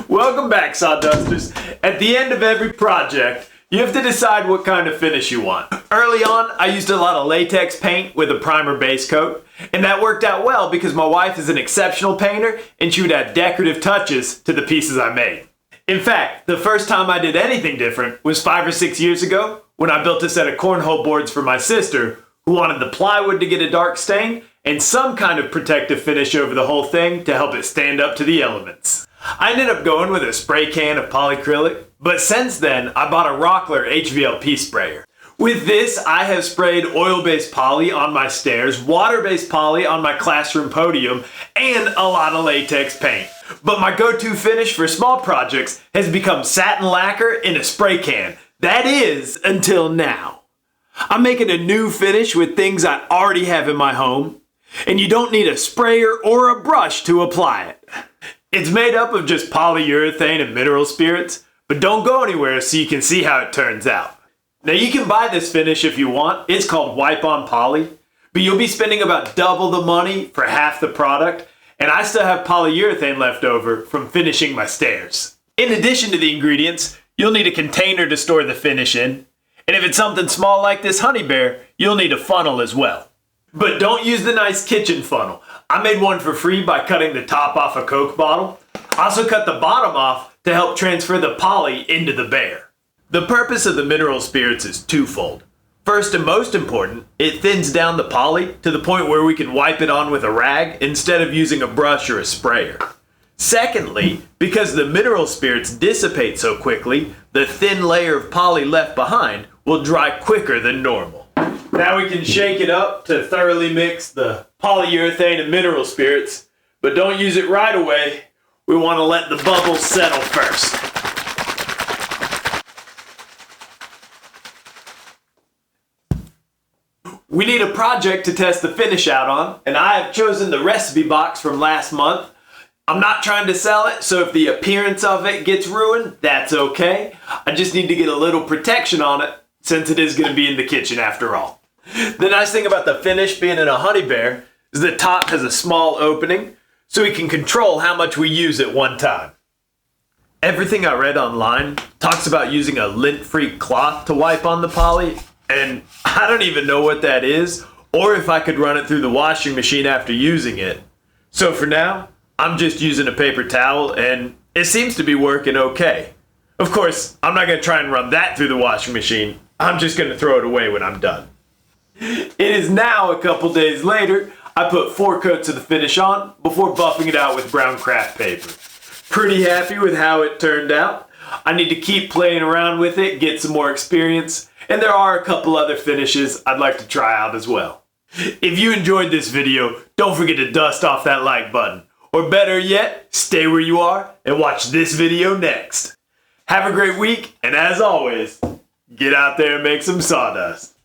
Welcome back, Sawdusters. At the end of every project, you have to decide what kind of finish you want. Early on, I used a lot of latex paint with a primer base coat, and that worked out well because my wife is an exceptional painter and she would add decorative touches to the pieces I made. In fact, the first time I did anything different was 5 or 6 years ago when I built a set of cornhole boards for my sister who wanted the plywood to get a dark stain and some kind of protective finish over the whole thing to help it stand up to the elements. I ended up going with a spray can of polyacrylic, but since then I bought a Rockler HVLP sprayer. With this, I have sprayed oil-based poly on my stairs, water-based poly on my classroom podium, and a lot of latex paint. But my go-to finish for small projects has become satin lacquer in a spray can. That is, until now. I'm making a new finish with things I already have in my home, and you don't need a sprayer or a brush to apply it. It's made up of just polyurethane and mineral spirits, but don't go anywhere so you can see how it turns out. Now you can buy this finish if you want. It's called Wipe On Poly, but you'll be spending about double the money for half the product, and I still have polyurethane left over from finishing my stairs. In addition to the ingredients, you'll need a container to store the finish in, and if it's something small like this honey bear, you'll need a funnel as well. But don't use the nice kitchen funnel. I made one for free by cutting the top off a Coke bottle. I also cut the bottom off to help transfer the poly into the bear. The purpose of the mineral spirits is twofold. First and most important, it thins down the poly to the point where we can wipe it on with a rag instead of using a brush or a sprayer. Secondly, because the mineral spirits dissipate so quickly, the thin layer of poly left behind will dry quicker than normal. Now we can shake it up to thoroughly mix the polyurethane and mineral spirits, but don't use it right away. We want to let the bubbles settle first. We need a project to test the finish out on, and I have chosen the recipe box from last month. I'm not trying to sell it, so if the appearance of it gets ruined, that's okay. I just need to get a little protection on it, since it is going to be in the kitchen after all. The nice thing about the finish being in a honey bear is the top has a small opening, so we can control how much we use at one time. Everything I read online talks about using a lint-free cloth to wipe on the poly, and I don't even know what that is, or if I could run it through the washing machine after using it. So for now, I'm just using a paper towel, and it seems to be working okay. Of course, I'm not going to try and run that through the washing machine. I'm just going to throw it away when I'm done. It is now a couple days later. I put 4 coats of the finish on before buffing it out with brown craft paper. Pretty happy with how it turned out. I need to keep playing around with it, get some more experience, and there are a couple other finishes I'd like to try out as well. If you enjoyed this video, don't forget to dust off that like button. Or better yet, stay where you are and watch this video next. Have a great week, and as always, get out there and make some sawdust.